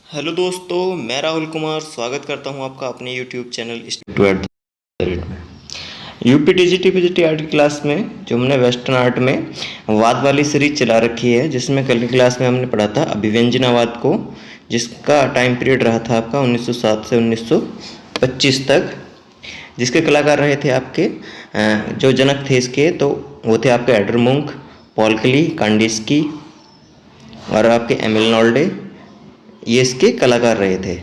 Hello दोस्तों, मैं राहुल कुमार स्वागत करता हूं आपका अपने यूट्यूब चैनल स्टूडेंट में। यूपी टीजीटी पीजीटी आर्ट की क्लास में जो हमने वेस्टर्न आर्ट में वाद वाली सीरीज चला रखी है, जिसमें कल की क्लास में हमने पढ़ा था अभिव्यंजनावाद को, जिसका टाइम पीरियड रहा था आपका 1907 से 1925 तक। जिसके कलाकार रहे थे आपके जो जनक थे इसके, तो वो थे आपके एडर मुंक, पॉल क्ली, कांडिस्की और आपके एमिल नॉल्डे, ये इसके कलाकार रहे थे।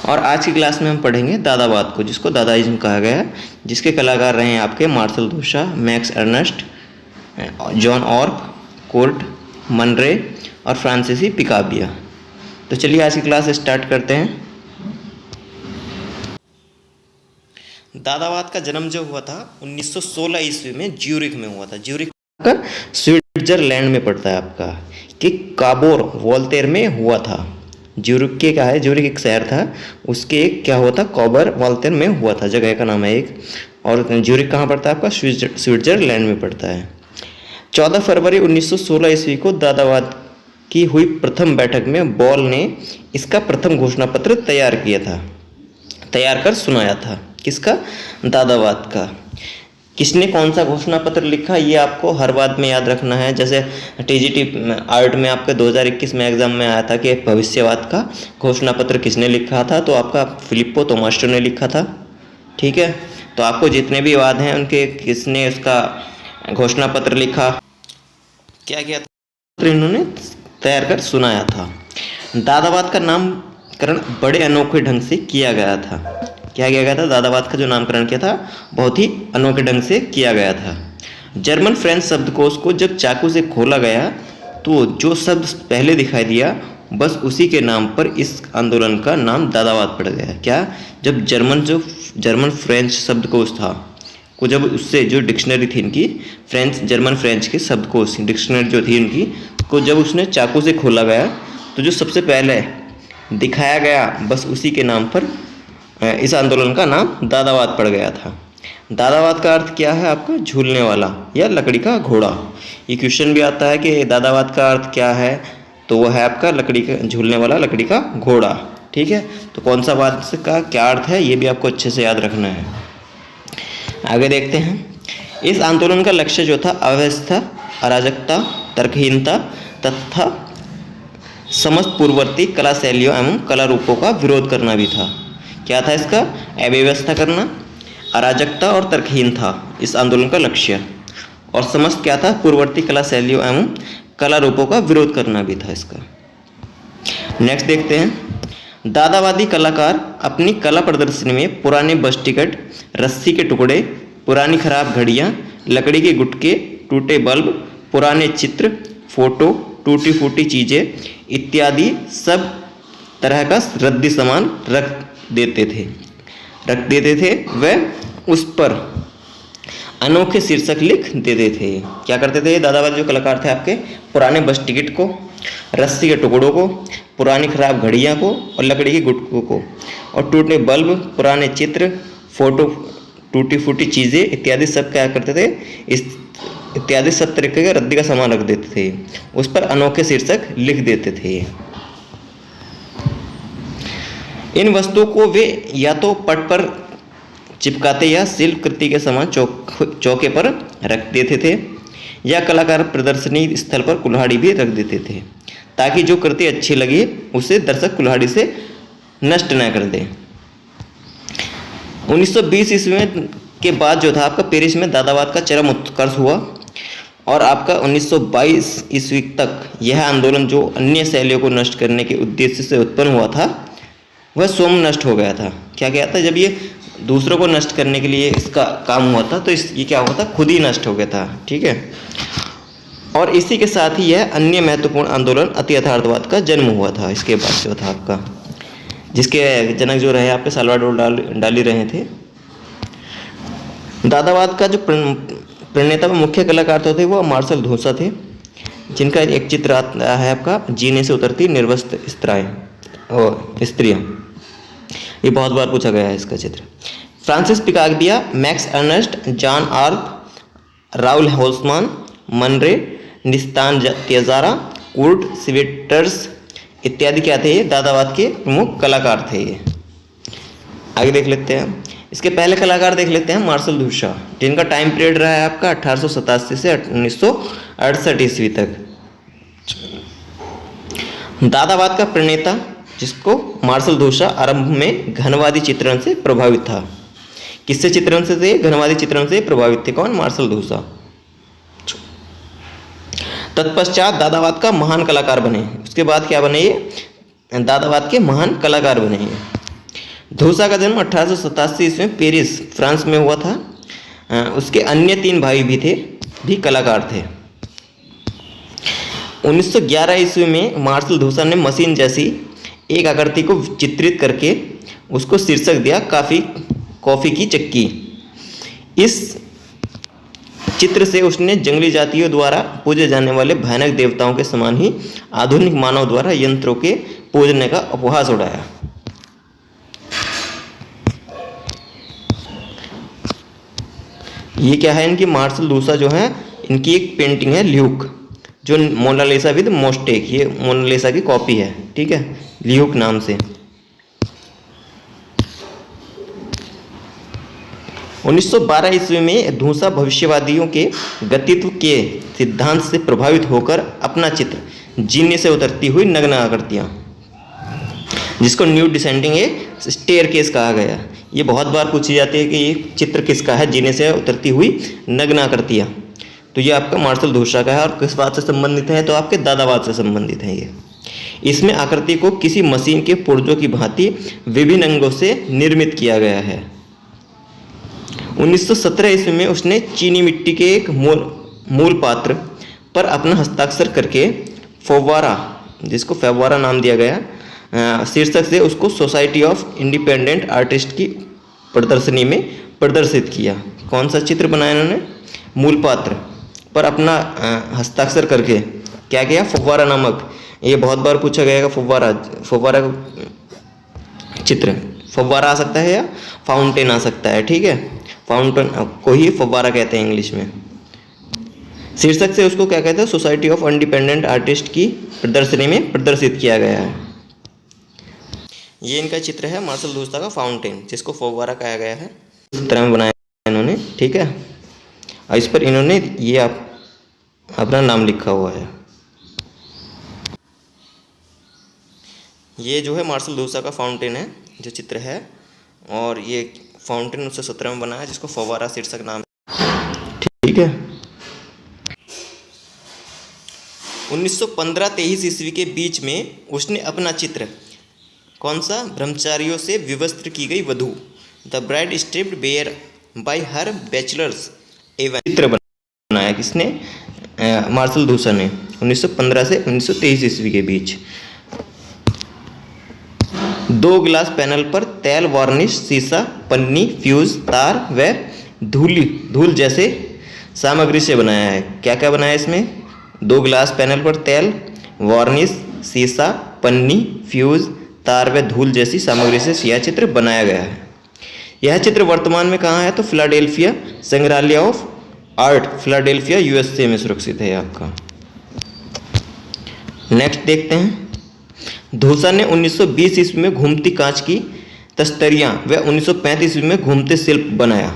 और आज की क्लास में हम पढ़ेंगे दादावाद को, जिसको दादाइज्म कहा गया है, जिसके कलाकार रहे हैं आपके Marcel Duchamp, Max Ernst, Jean Arp, Kurt Man Ray और फ्रांसीसी पिकाबिया। तो चलिए आज की क्लास स्टार्ट करते हैं। दादावाद का जन्म जो हुआ था 1916 ईस्वी में ज्यूरिख में हुआ था। ज्यूरिख का स्विट्जरलैंड में पड़ता है आपका, कि काबोर वोल्टेर में हुआ था। ज्यूरिख के क्या है, ज्यूरिख एक शहर था, उसके एक क्या हुआ था, काबोर वोल्टेर में हुआ था, जगह का नाम है एक। और ज्यूरिख कहाँ पड़ता है आपका, स्विट्जरलैंड में पड़ता है। 14 फरवरी 1916 ईस्वी को दादावाद की हुई प्रथम बैठक में बॉल ने इसका प्रथम घोषणा पत्र तैयार कर सुनाया था। किसका, दादावाद का। किसने कौन सा घोषणा पत्र लिखा, ये आपको हर बात में याद रखना है। जैसे टीजीटी आर्ट में आपके 2021 में एग्जाम में आया था कि भविष्यवाद का घोषणा पत्र किसने लिखा था, तो आपका फिलिप्पो तोमास्टो ने लिखा था। ठीक है, तो आपको जितने भी वाद हैं उनके किसने उसका घोषणा पत्र लिखा, क्या किया था, इन्होंने तैयार कर सुनाया था। दादावाद का नामकरण बड़े अनोखे ढंग से किया गया था। क्या किया गया था, दादावाद का जो नामकरण किया था बहुत ही अनोखे ढंग से किया गया था। जर्मन फ्रेंच शब्दकोश को जब चाकू से खोला गया तो जो शब्द पहले दिखाई दिया, बस उसी के नाम पर इस आंदोलन का नाम दादावाद पड़ गया। क्या, जब जर्मन फ्रेंच शब्दकोश था को, जब उससे जो डिक्शनरी थी इनकी, जर्मन फ्रेंच के शब्दकोश डिक्शनरी जो थी इनकी को, जब उसने चाकू से खोला गया तो जो सबसे पहले दिखाया गया, बस उसी के नाम पर इस आंदोलन का नाम दादावाद पड़ गया था। दादावाद का अर्थ क्या है आपका, झूलने वाला या लकड़ी का घोड़ा। ये क्वेश्चन भी आता है कि दादावाद का अर्थ क्या है, तो वो है आपका लकड़ी का झूलने वाला, लकड़ी का घोड़ा। ठीक है, तो कौन सा वाद का क्या अर्थ है, ये भी आपको अच्छे से याद रखना है। आगे देखते हैं। इस आंदोलन का लक्ष्य जो था, अव्यवस्था, अराजकता, तर्कहीनता तथा समस्त पूर्ववर्ती कला शैलियों एवं कला रूपों का विरोध करना भी था। क्या था इसका, अव्यवस्था करना, अराजकता और तर्कहीन था इस आंदोलन का लक्ष्य। और समस्त क्या था, पूर्ववर्ती कला शैलियों एवं कला रूपों का विरोध करना भी था इसका। नेक्स्ट देखते हैं। दादावादी कलाकार अपनी कला प्रदर्शनी में पुराने बस टिकट, रस्सी के टुकड़े, पुरानी खराब घड़ियाँ, लकड़ी के गुटके, टूटे बल्ब, पुराने चित्र, फोटो, टूटी फूटी चीज़ें इत्यादि सब तरह का रद्दी सामान रख देते थे। वह उस पर अनोखे शीर्षक लिख देते थे। क्या करते थे दादावादी जो कलाकार थे आपके, पुराने बस टिकट को, रस्सी के टुकड़ों को, पुरानी खराब घड़ियाँ को और लकड़ी के गुटकों को, और टूटे बल्ब, पुराने चित्र, फोटो, टूटी फूटी चीज़ें इत्यादि सब क्या करते थे, इत्यादि सब तरीके का रद्दी का सामान रख देते थे, उस पर अनोखे शीर्षक लिख देते थे। इन वस्तुओं को वे या तो पट पर चिपकाते या शिल्प कृति के समान चौके पर रख देते थे, या कलाकार प्रदर्शनी स्थल पर कुल्हाड़ी भी रख देते थे, ताकि जो कृति अच्छी लगे उसे दर्शक कुल्हाड़ी से नष्ट न कर दें। 1920 ईस्वी के बाद जो था आपका पेरिस में दादावाद का चरम उत्कर्ष हुआ, और आपका 1922 ईस्वी तक यह आंदोलन जो अन्य शैलियों को नष्ट करने के उद्देश्य से उत्पन्न हुआ था, वह स्वयं नष्ट हो गया था। क्या गया था, जब ये दूसरों को नष्ट करने के लिए इसका काम हुआ था, तो ये क्या हुआ था, खुद ही नष्ट हो गया था। ठीक है, और इसी के साथ ही यह अन्य महत्वपूर्ण आंदोलन अति यथार्थवाद का जन्म हुआ था। इसके बाद जो था आपका, जिसके जनक जो रहे आपके साल्वाडोर डाली रहे थे। दादावाद का जो प्रणेता व मुख्य कलाकार थे वो मार्शल दूशा थे, जिनका एक चित्र आता है आपका, जीने से उतरती निर्वस्त्र स्त्रियाँ। ये बहुत बार पूछा गया है इसका चित्र। Francis Picabia, Max Ernst, Jean Arp, Raoul Hausmann, Man Ray, निस्तान Tijara, Kurt स्विटर्स, इत्यादि क्या थे, ये दादावाद के प्रमुख कलाकार थे ये। आगे देख लेते हैं, इसके पहले कलाकार देख लेते हैं मार्शल धूषा, जिनका टाइम पीरियड रहा है आपका 1887 से 1968 ईस्वी तक। दादावाद का प्रणेता जिसको मार्शल धूषा आरंभ में घनवादी चित्रण से प्रभावित था। किससे चित्रण से थे? घनवादी चित्रण से प्रभावित थे। कौन? मार्शल धूषा। तत्पश्चात दादावाद का महान कलाकार बने। उसके बाद क्या बने ये? दादावाद के महान कलाकार बने ये। धूषा का जन्म 1887 ईस्वी में पेरिस फ्रांस में हुआ था। उसके अन्य 3 भाई भी थे, भी कलाकार थे। 1911 ईस्वी में मार्शल धूषा ने मशीन जैसी एक आकृति को चित्रित करके उसको शीर्षक दिया कॉफ़ी की चक्की। इस चित्र से उसने जंगली जातियों द्वारा पूजे जाने वाले भयानक देवताओं के समान ही आधुनिक मानव द्वारा यंत्रों के पूजने का उपहास उड़ाया। ये क्या है? इनकी मार्शल धूषा जो है, इनकी एक पेंटिंग है ल्यूक, जो मोनालिसा विद मोस्टेक, ये मोनालिसा की कॉपी है, ठीक है, ल्यूक नाम से। 1912 ईस्वी में धूषा भविष्यवादियों के गतित्व के सिद्धांत से प्रभावित होकर अपना चित्र जीने से उतरती हुई नग्न आकृतियाँ, जिसको न्यू डिसेंडिंग ए स्टेयरकेस कहा गया। ये बहुत बार पूछी जाती है कि ये चित्र किसका है, जीने से उतरती हुई नग्न आकृतियाँ। तो ये आपका मार्शल धूषा का है। और किस बात से संबंधित है? तो आपके दादावाद से संबंधित है ये। इसमें आकृति को किसी मशीन के पुर्जों की भांति विभिन्न अंगों से निर्मित किया गया है। 1917 ईस्वी में उसने चीनी मिट्टी के एक मूल पात्र पर अपना हस्ताक्षर करके फव्वारा, जिसको फव्वारा नाम दिया गया, शीर्षक से उसको सोसाइटी ऑफ इंडिपेंडेंट आर्टिस्ट की प्रदर्शनी में प्रदर्शित किया। कौन सा चित्र बनाया इन्होंने? मूल पात्र पर अपना हस्ताक्षर करके क्या किया? फव्वारा नामक। ये बहुत बार पूछा गया फव्वारा चित्र, फव्वारा आ सकता है या फाउंटेन आ सकता है, ठीक है, फाउंटेन को ही फव्वारा कहते हैं इंग्लिश में। शीर्षक से उसको क्या कहते हैं? सोसाइटी ऑफ इंडिपेंडेंट आर्टिस्ट की प्रदर्शनी में प्रदर्शित किया गया है। ये इनका चित्र है मार्शल धूषा का फाउंटेन, जिसको फव्वारा कहा गया है। इस तरह में बनाया इन्होंने, ठीक है, और इस पर इन्होंने ये अपना नाम लिखा हुआ है। ये जो है मार्शल धूषा का फाउंटेन है, जो चित्र है, और ये फाउंटेन 1917 में बना है, जिसको फव्वारा शीर्षक नाम, ठीक है। 1915-23 ईस्वी के बीच में उसने अपना चित्र, कौन सा? ब्रह्मचारियों से विवस्त्र की गई वधू, the bride stripped bare by her bachelors, एवं चित्र बनाया। किसने? मार्शल धूषा ने 1915 से 1923 ईस्वी के बीच। 2 ग्लास पैनल पर तेल, वार्निश, शीशा, पन्नी, फ्यूज, तार व धूल जैसे सामग्री से बनाया है। क्या क्या बनाया इसमें? 2 ग्लास पैनल पर तेल, वार्निश, शीशा, पन्नी, फ्यूज, तार व धूल जैसी सामग्री से यह चित्र बनाया गया है। यह चित्र वर्तमान में कहाँ है? तो फिलाडेल्फिया संग्रहालय ऑफ आर्ट, फिलाडेल्फिया यूएसए में सुरक्षित है आपका। नेक्स्ट देखते हैं। धूषा ने 1920 ईस्वी में घूमती कांच की तस्तरियाँ व 1935 ईस्वी में घूमते शिल्प बनाया।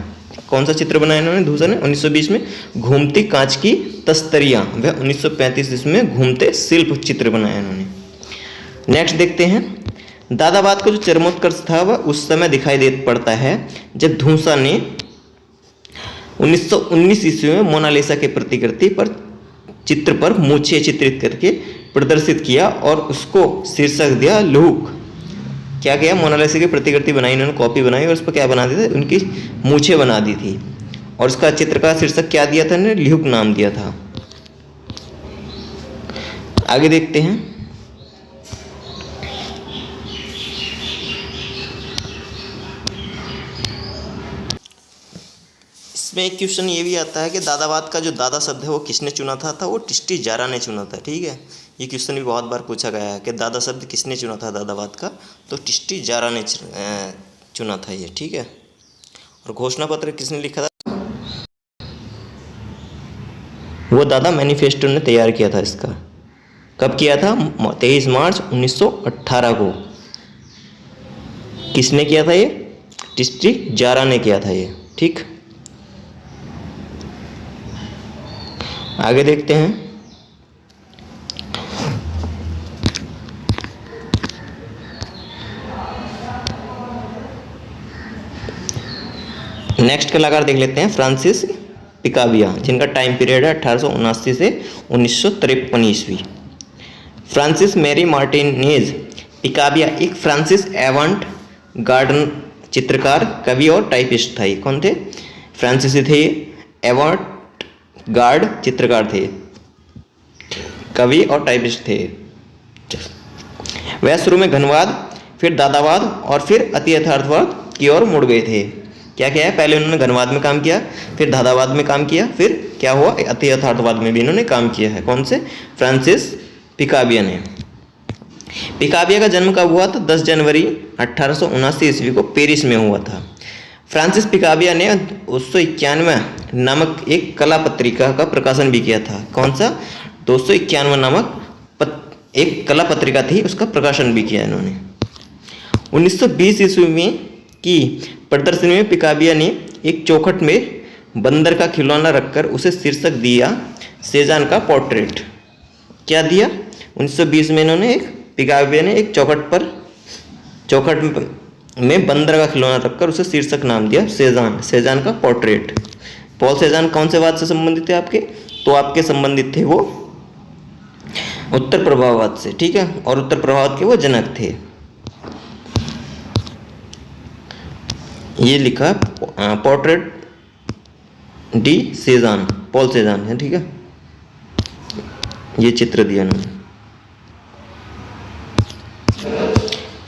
कौन सा चित्र बनाया इन्होंने? धूषा ने 1920 में घूमती कांच की तस्तरियाँ व 1935 ईस्वी में घूमते शिल्प चित्र बनाया इन्होंने। नेक्स्ट देखते हैं। दादावाद का जो चरमोत्कर्ष था वह उस समय दिखाई दे पड़ता है जब धूषा ने 1919 ईस्वी में मोनालिसा के प्रतिकृति पर चित्र पर मूछें चित्रित करके प्रदर्शित किया और उसको शीर्षक दिया लूक। क्या किया? मोनालिसा की प्रतिकृति बनाई इन्होंने, कॉपी बनाई और उस पर क्या बना दिया था? उनकी मूछें बना दी थी और उसका चित्र का शीर्षक क्या दिया था इन्होंने? ल्यूक नाम दिया था। आगे देखते हैं। इसमें एक क्वेश्चन ये भी आता है कि दादावाद का जो दादा शब्द है वो किसने चुना था वो टिस्टी जारा ने चुना था, ठीक है। ये क्वेश्चन भी बहुत बार पूछा गया है कि दादा शब्द किसने चुना था दादावाद का, तो टिस्टी जारा ने चुना था ये, ठीक है। और घोषणा पत्र किसने लिखा था? वो दादा मैनिफेस्टो ने तैयार किया था इसका। कब किया था? 23 मार्च 1918 को। किसने किया था ये? डिस्ट्रिक्ट जारा ने किया था ये। ठीक, आगे देखते हैं। नेक्स्ट कलाकार देख लेते हैं, फ्रांसिस पिकाबिया, जिनका टाइम पीरियड है 1879 से 1953 ईस्वी। फ्रांसिस मैरी मार्टिनेज पिकाबिया एक फ्रांसिस एवंट गार्डन चित्रकार, कवि और टाइपिस्ट था। ये कौन थे? फ्रांसिस थे, एवंट गार्ड चित्रकार थे, कवि और टाइपिस्ट थे। वह शुरू में घनवाद, फिर दादावाद और फिर अति यथार्थवाद की ओर मुड़ गए थे। क्या क्या है? पहले उन्होंने घनवाद में काम किया, फिर दादावाद में काम किया, फिर क्या हुआ? अति यथार्थवाद में भी इन्होंने काम किया है। कौन से? फ्रांसिस पिकाबिया ने। पिकाबिया का जन्म कब हुआ था? 10 जनवरी 1879 ईस्वी को पेरिस में हुआ था। फ्रांसिस पिकाबिया ने 291 नामक एक कला पत्रिका का प्रकाशन भी किया था। कौन सा? 291 नामक एक कला पत्रिका थी, उसका प्रकाशन भी किया इन्होंने। 1920 ईस्वी में की प्रदर्शनी में पिकाबिया ने एक चौखट में बंदर का खिलौना रखकर उसे शीर्षक दिया सेजान का पोर्ट्रेट। क्या दिया? 1920 में इन्होंने पिकाबिया ने एक चौखट में बंदर का खिलौना रखकर उसे शीर्षक नाम दिया सेजान का पोर्ट्रेट। पॉल सेजान कौन से वाद से संबंधित थे आपके? तो आपके संबंधित थे वो उत्तर प्रभाववाद से। ठीक है, और उत्तर प्रभाववाद के वो जनक थे। ये लिखा पोर्ट्रेट डी सेजान, पॉल सेजान है। ठीक है, ये चित्र दिया उन्होंने।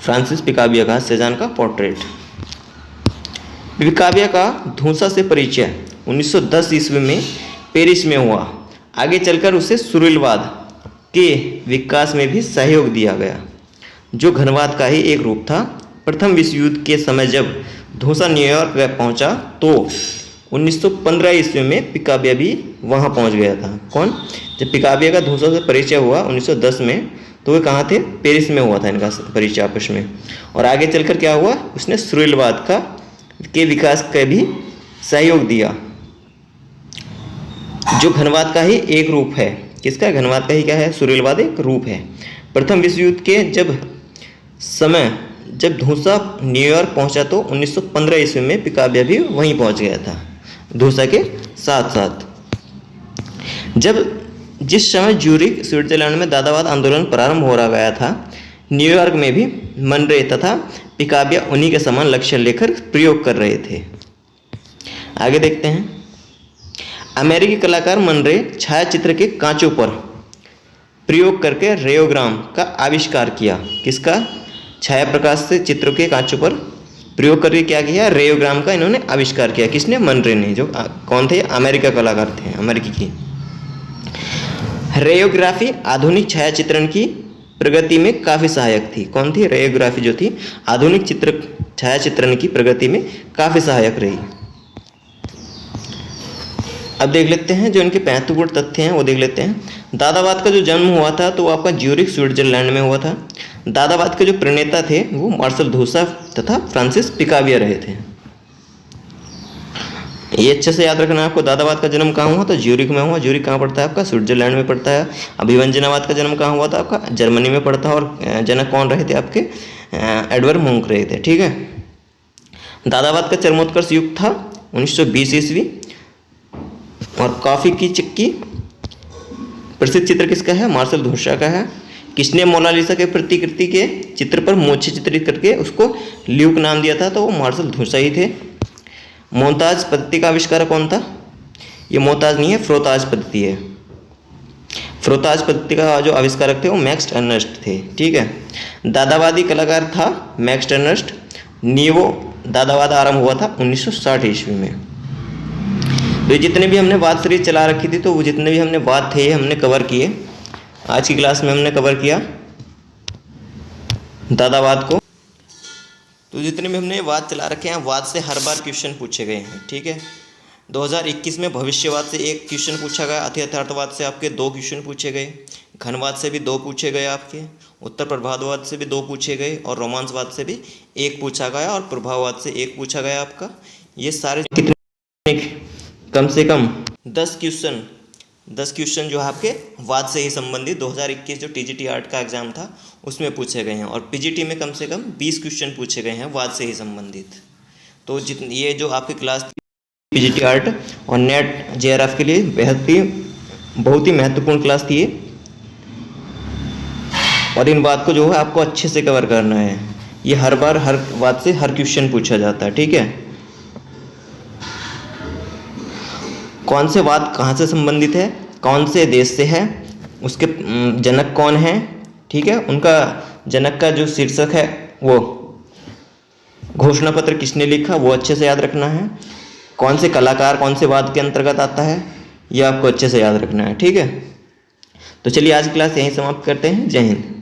फ्रांसिस पिकाबिया का सेजान का पोर्ट्रेट। पिकाबिया का धूसा से परिचय 1910 ईस्वी में पेरिस में हुआ। आगे चलकर उसे सुरीलवाद के विकास में भी सहयोग दिया गया, जो घनवाद का ही एक रूप था। प्रथम विश्व युद्ध के समय जब धूसा न्यूयॉर्क पहुंचा तो 1915 ईस्वी में पिकाबिया भी वहां पहुंच गया था। कौन? जब पिकाबिया का धूसा से परिचय हुआ 1910 में, तो वे कहाँ थे? पेरिस में हुआ था इनका परिचय आपस में। और आगे चलकर क्या हुआ? उसने सुरीलवाद के विकास का भी सहयोग दिया, जो घनवाद का ही एक रूप है। किसका? घनवाद का ही क्या है? सुरीलवाद एक रूप है। प्रथम विश्व युद्ध के जब धूसा न्यूयॉर्क पहुंचा तो 1915 ईस्वी में पिकाबिया भी वहीं पहुंच गया था धूसा के साथ साथ। जिस समय ज्यूरिख स्विट्जरलैंड में दादावाद आंदोलन प्रारंभ हो रहा गया था, न्यूयॉर्क में भी मन रे तथा पिकाबिया उन्हीं के समान लक्ष्य लेकर प्रयोग कर रहे थे। आगे देखते हैं। अमेरिकी कलाकार मन रे छायाचित्र के कांचों पर प्रयोग करके रेयोग्राम का आविष्कार किया। किसका? छाया प्रकाश से चित्रों के कांचों पर प्रयोग करके क्या किया? रेयोग्राम का इन्होंने आविष्कार किया। किसने? मन रे ने। जो कौन थे? अमेरिका कलाकार थे, अमेरिकी की। रेयोग्राफी आधुनिक छायाचित्रण की प्रगति में काफ़ी सहायक थी। कौन थी? रेयोग्राफी जो थी आधुनिक छायाचित्रण की प्रगति में काफ़ी सहायक रही। अब देख लेते हैं जो इनके महत्वपूर्ण तथ्य हैं, वो देख लेते हैं। दादावाद का जो जन्म हुआ था तो वो आपका ज्यूरिख स्विट्जरलैंड में हुआ था। दादावाद के जो प्रणेता थे वो मार्शल धूसा तथा फ्रांसिस पिकाबिया रहे थे। ये अच्छे से याद रखना है आपको। दादावाद का जन्म कहाँ हुआ? तो ज्यूरिख में हुआ। ज्यूरिख कहाँ पड़ता है आपका? स्विट्जरलैंड में पड़ता है। अभिव्यंजनावाद का जन्म कहाँ हुआ था आपका? जर्मनी में पड़ता है। और जनक कौन रहे थे आपके? एडवर्ड मुंक रहे थे। ठीक है। दादावाद का चरमोत्कर्ष युग था 1920 ईस्वी। और कॉफी की चिक्की प्रसिद्ध चित्र किसका है? मार्शल धूसा का है। किसने मोनालिसा के प्रतिकृति के चित्र पर मोछे चित्रित करके उसको ल्यूक नाम दिया था? तो वो मार्शल धूसा ही थे। मोहताज पद्धति का आविष्कार कौन था? ये मोहताज नहीं है, फ्रोताज पद्धति है। फ्रोताज पद्धति का जो आविष्कारक थे वो मैक्स अर्नस्ट थे। ठीक है। दादावादी कलाकार था मैक्स अर्नस्ट। नीवो दादावाद आरंभ हुआ था 1960 ईस्वी में। तो ये जितने भी हमने वाद सीरीज चला रखी थी, तो वो जितने भी हमने वाद थे हमने कवर किए। आज की क्लास में हमने कवर किया दादावाद को। तो जितने भी हमने वाद चला रखे हैं, वाद से हर बार क्वेश्चन पूछे गए हैं। ठीक है। 2021 में भविष्यवाद से एक क्वेश्चन पूछा गया। अति यथार्थवाद से आपके 2 क्वेश्चन पूछे गए। घनवाद से भी 2 पूछे गए आपके, उत्तर प्रभाववाद से भी 2 पूछे गए और रोमांसवाद से भी 1 पूछा गया और प्रभाववाद से 1 पूछा गया आपका। ये सारे कितने, कम से कम 10 क्वेश्चन जो है आपके वाद से ही संबंधित 2021 जो टीजीटी आर्ट का एग्जाम था उसमें पूछे गए हैं, और पीजीटी में कम से कम 20 क्वेश्चन पूछे गए हैं वाद से ही संबंधित। तो ये जो आपकी क्लास थी पीजीटी आर्ट और नेट जेआरएफ के लिए बहुत ही महत्वपूर्ण क्लास थी ये, और इन बात को जो है आपको अच्छे से कवर करना है। ये हर बार हर बात से हर क्वेश्चन पूछा जाता है, ठीक है। कौन से वाद कहाँ से संबंधित है, कौन से देश से है, उसके जनक कौन है, ठीक है, उनका जनक का जो शीर्षक है वो घोषणा पत्र किसने लिखा वो अच्छे से याद रखना है। कौन से कलाकार कौन से वाद के अंतर्गत आता है ये आपको अच्छे से याद रखना है, ठीक है। तो चलिए आज की क्लास यहीं समाप्त करते हैं। जय हिंद।